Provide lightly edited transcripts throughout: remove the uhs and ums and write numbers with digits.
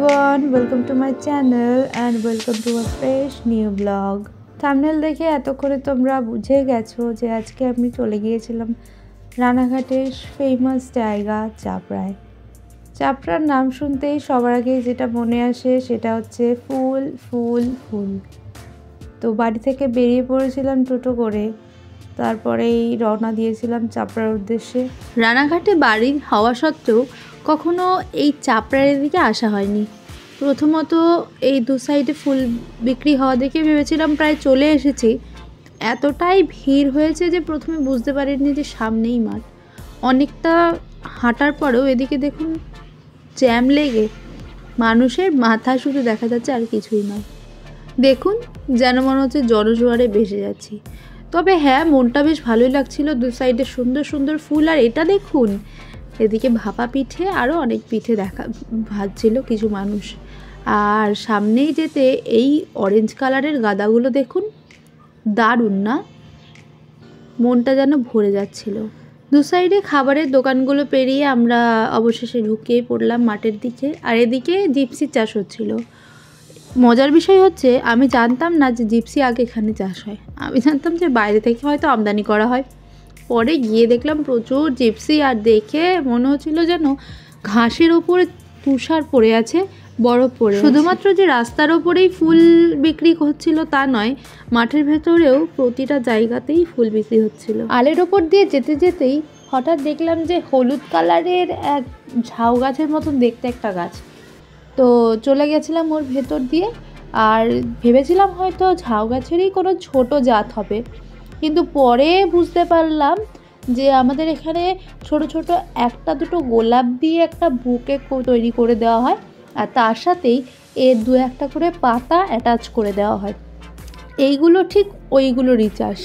everyone, welcome to my channel and welcome to a fresh new vlog. Thumbnail দেখে এতক্ষণে তোমরা বুঝে গেছো যে আজকে আমি চলে গিয়েছিলাম রানাঘাটের ফেমাস জায়গা চাপড়ায়। চাপড়ার নাম শুনতেই সবার আগে যেটা মনে আসে সেটা হচ্ছে ফুল ফুল ফুল। তো বাড়ি থেকে বেরিয়ে পড়েছিলাম টোটো করে, তারপরেই রওনা দিয়েছিলাম চাপড়ার উদ্দেশ্যে। রানাঘাটে বাড়ি হওয়া সত্ত্বেও কখনো এই চাপড়ার দিকে আসা হয়নি। প্রথমত এই দু সাইডে ফুল বিক্রি হওয়া দেখে ভেবেছিলাম প্রায় চলে এসেছি। এতটাই ভিড় হয়েছে যে প্রথমে বুঝতে পারিনি যে সামনেই মাঠ। অনেকটা হাঁটার পরেও এদিকে দেখুন জ্যাম লেগে মানুষের মাথা শুধু দেখা যাচ্ছে, আর কিছুই নয়। দেখুন যেন মনে হচ্ছে জনজোয়ারে ভেসে যাচ্ছি। তবে হ্যাঁ, মনটা বেশ ভালোই লাগছিল। দু সাইডে সুন্দর সুন্দর ফুল, আর এটা দেখুন এদিকে ভাপা পিঠে আরও অনেক পিঠে ভাজছিল কিছু মানুষ। আর সামনেই যেতে এই অরেঞ্জ কালারের গাঁদাগুলো দেখুন, দারুণ না? মনটা যেন ভরে যাচ্ছিল। দু সাইডে খাবারের দোকানগুলো পেরিয়ে আমরা অবশেষে ঢুকিয়ে পড়লাম মাঠের দিকে। আর এদিকে জিপসি চাষ হচ্ছিল। মজার বিষয় হচ্ছে আমি জানতাম না যে জিপসি আগে এখানে চাষ হয়। আমি জানতাম যে বাইরে থেকে হয়তো আমদানি করা হয়। পরে গিয়ে দেখলাম প্রচুর জিপসি, আর দেখে মনে হচ্ছিল যেন ঘাসের ওপরে তুষার পড়ে আছে, বরফ পড়ে। শুধুমাত্র যে রাস্তার ওপরেই ফুল বিক্রি হচ্ছিল তা নয়, মাঠের ভেতরেও প্রতিটা জায়গাতেই ফুল বিক্রি হচ্ছিল। আলের ওপর দিয়ে যেতে যেতেই হঠাৎ দেখলাম যে হলুদ কালারের এক ঝাউ গাছের মতন দেখতে একটা গাছ। তো চলে গেছিলাম ওর ভেতর দিয়ে, আর ভেবেছিলাম হয়তো ঝাউ গাছেরই কোনো ছোট জাত হবে, কিন্তু পরে বুঝতে পারলাম যে আমাদের এখানে ছোট ছোট একটা দুটো গোলাপ দিয়ে একটা বুকে তৈরি করে দেওয়া হয়, আর তার সাথেই এর দু একটা করে পাতা অ্যাটাচ করে দেওয়া হয়। এইগুলো ঠিক ওইগুলোরই চাষ।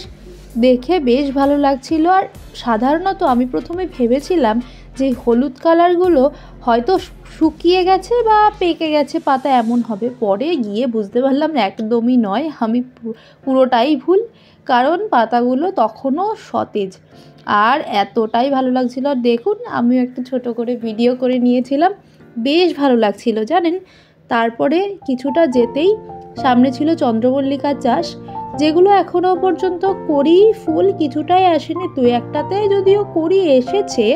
দেখে বেশ ভালো লাগছিল। আর সাধারণত আমি প্রথমে ভেবেছিলাম যে হলুদ কালারগুলো হয়তো শুকিয়ে গেছে বা পেকে গেছে পাতা, এমন হবে। পরে গিয়ে বুঝতে পারলাম একদমই নয়, আমি পুরোটাই ভুল, কারণ পাতাগুলো তখনও সতেজ। আর এতটাই ভালো লাগছিল। আর দেখুন আমিও একটা ছোট করে ভিডিও করে নিয়েছিলাম, বেশ ভালো লাগছিল জানেন। তারপরে কিছুটা যেতেই সামনে ছিল চন্দ্রমল্লিকার চাষ, যেগুলো এখনও পর্যন্ত করি ফুল কিছুটাই আসেনি, দু একটাতে যদিও করি এসেছে,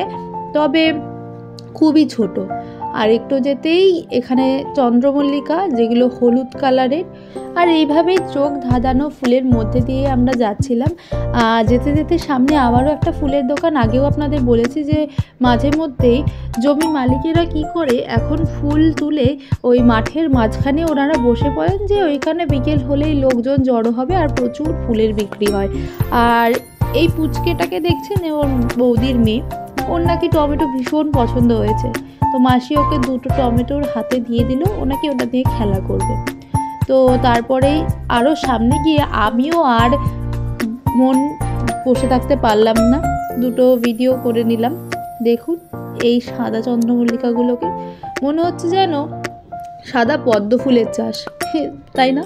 তবে খুবই ছোট। আর একটু যেতেই এখানে চন্দ্রমল্লিকা, যেগুলো হলুদ কালারের। আর এইভাবেই চোখ ধাঁধানো ফুলের মধ্যে দিয়ে আমরা যাচ্ছিলাম। যেতে যেতে সামনে আবারও একটা ফুলের দোকান। আগেও আপনাদের বলেছি যে মাঝে মধ্যেই জমি মালিকেরা কি করে এখন ফুল তুলে ওই মাঠের মাঝখানে ওনারা বসে পড়েন, যে ওইখানে বিকেল হলেই লোকজন জড়ো হবে আর প্রচুর ফুলের বিক্রি হয়। আর এই পুচকেটাকে দেখছেন, ওর বৌদির মেয়ে, ওর নাকি টমেটো ভীষণ পছন্দ হয়েছে। তো মাসি ওকে দুটো টমেটোর হাতে দিয়ে দিল, ওনাকে ওটা দিয়ে খেলা করবে। তো তারপরেই আরও সামনে গিয়ে আমিও আর মন বসে থাকতে পারলাম না, দুটো ভিডিও করে নিলাম। দেখুন এই সাদা চন্দ্রমল্লিকাগুলোকে, মনে হচ্ছে যেন সাদা পদ্ম ফুলের চাষ, তাই না?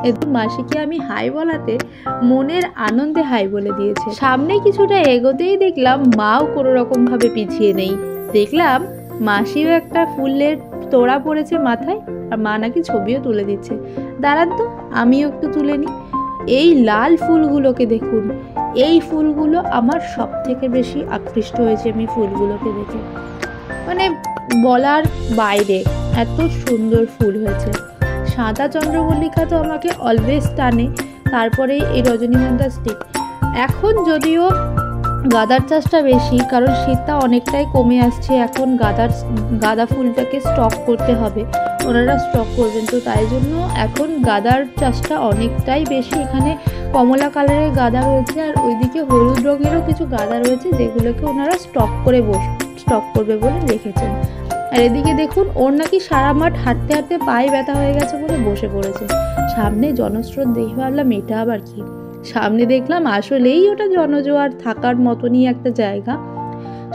এরপর মাসিকে আমি হাই বলাতে মনের আনন্দে হাই বলে দিয়েছে। সামনে কিছুটা এগোতেই দেখলাম মাও কোনো রকমভাবে পিছিয়ে নেই। দেখলাম মাসিও একটা ফুলের তোড়া পড়েছে মাথায়, আর মা নাকি ছবিও তুলে দিচ্ছে। দাঁড়ান তো আমিও একটু তুলে নিই। এই লাল ফুলগুলোকে দেখুন, এই ফুলগুলো আমার সব থেকে বেশি আকৃষ্ট হয়েছে আমি ফুলগুলোকে দেখে, মানে বলার বাইরে এত সুন্দর ফুল হয়েছে। সাদা চন্দ্রমল্লিকা তো আমাকে অলওয়েজ টানে, তারপরে এই রজনীগন্ধা স্টিক। এখন যদিও গাঁদার চাষটা বেশি, কারণ শীতটা অনেকটাই কমে আসছে। এখন গাঁদা ফুলটাকে স্টক করতে হবে, ওনারা স্টক করবেন, তো তাই জন্য এখন গাঁদার চাষটা অনেকটাই বেশি। এখানে কমলা কালারের গাঁদা রয়েছে, আর ওইদিকে হলুদ রঙেরও কিছু গাঁদা রয়েছে, যেগুলোকে ওনারা স্টক করবে বলে রেখেছেন। আর এদিকে দেখুন ওর নাকি সারা মাঠ হাঁটতে হাঁটতে পায়ে ব্যথা হয়ে গেছে বলে বসে পড়েছে। সামনে জনস্রোত দেখে ভাবলাম এটা আবার কি। সামনে দেখলাম আসলেই ওটা জনজোয়ার থাকার মতনই একটা জায়গা।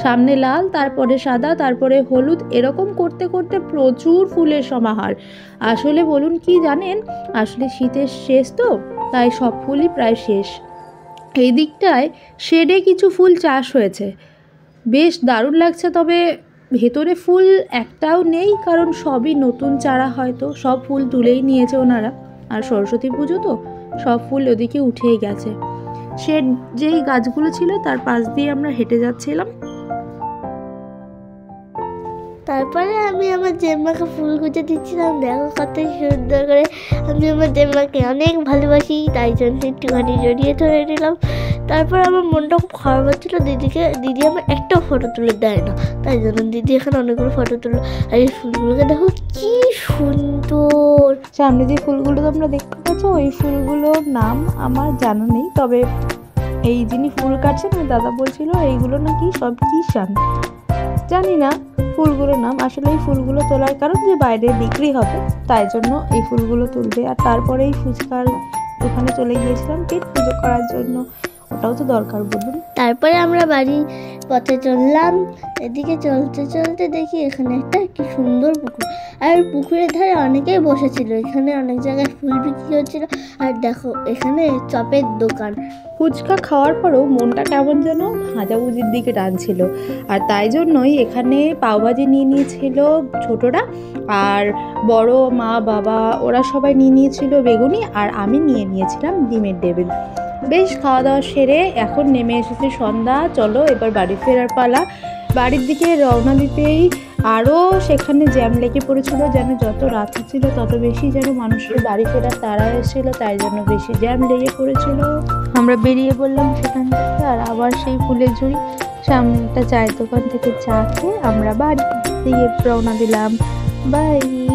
সামনে লাল, তারপরে সাদা, তারপরে হলুদ, এরকম করতে করতে প্রচুর ফুলের সমাহার। আসলে বলুন কি জানেন, আসলে শীতের শেষ তো, তাই সব ফুলই প্রায় শেষ। এই দিকটায় শেডে কিছু ফুল চাষ হয়েছে, বেশ দারুণ লাগছে। তবে ভেতরে ফুল একটাও নেই, কারণ সবই নতুন চারা, হয়তো সব ফুল তুলেই নিয়েছে ওনারা। আর সরস্বতী পুজো তো সব ফুল ওদিকে উঠেই গেছে। সে যেই গাছগুলো ছিল তার পাশ দিয়ে আমরা হেঁটে যাচ্ছিলাম। তারপরে আমি আমার জেম্মাকে ফুল গুজে দিচ্ছিলাম। দেখো কত সুন্দর করে, আমি আমার জেম্মাকে অনেক ভালোবাসি, তাই জন্য একটুখানি জড়িয়ে ধরে নিলাম। তারপর আমার মনটা খুব খারাপ হচ্ছিলো, দিদি আমার একটা ফটো তুলে দেয় না, তাই জন্য দিদি এখানে অনেকগুলো ফটো তুলো। আর এই ফুলগুলোকে দেখো কি সুন্দর। সামনে যে ফুলগুলো তোমরা দেখতে পাচ্ছ, ওই ফুলগুলোর নাম আমার জানা নেই, তবে এই যিনি ফুল কাটছেন ওই দাদা বলছিল এইগুলো নাকি সব কিষান, জানি না ফুলগুলোর নাম। আসলে এই ফুলগুলো তোলার কারণ যে বাইরে বিক্রি হবে, তাই জন্য এই ফুলগুলো তুলবে। আর তারপরে এই ফুচকার ওখানে চলে গিয়েছিলাম পেট পুজো করার জন্য, ওটাও তো দরকার বলুন। তারপরে আমরা বাড়ি পথে চললাম। এদিকে চলতে চলতে দেখি এখানে একটা কি সুন্দর পুকুর, আর পুকুরের ধারে অনেকেই বসেছিল। এখানে অনেক জায়গায় ফুল বিক্রি হচ্ছিল। আর দেখো এখানে চপের দোকান। ফুচকা খাওয়ার পরেও মনটা কেমন যেন ভাজাভুজির দিকে টানছিল, আর তাই জন্যই এখানে পাওভাজি নিয়ে নিয়েছিল ছোটরা, আর বড় মা বাবা ওরা সবাই নিয়ে নিয়েছিল বেগুনি, আর আমি নিয়ে নিয়েছিলাম ডিমের ডেভিল। বেশ খাওয়া দাওয়া সেরে এখন নেমে এসেছে সন্ধ্যা। চলো এবার বাড়ি ফেরার পালা। বাড়ির দিকে রওনা দিতেই আরও সেখানে জ্যাম লেগে পড়েছিল, যেন যত রাত হচ্ছিল তত বেশি যেন মানুষের বাড়ি ফেরার তাড়া এসেছিল, তাই জন্য বেশি জ্যাম লেগে পড়েছিল। আমরা বেরিয়ে পড়লাম সেখান থেকে, আর আবার সেই ফুলের ঝুড়ি সামনে একটা চায়ের দোকান থেকে চা খেয়ে আমরা বাড়ির দিকে রওনা দিলাম। বাই।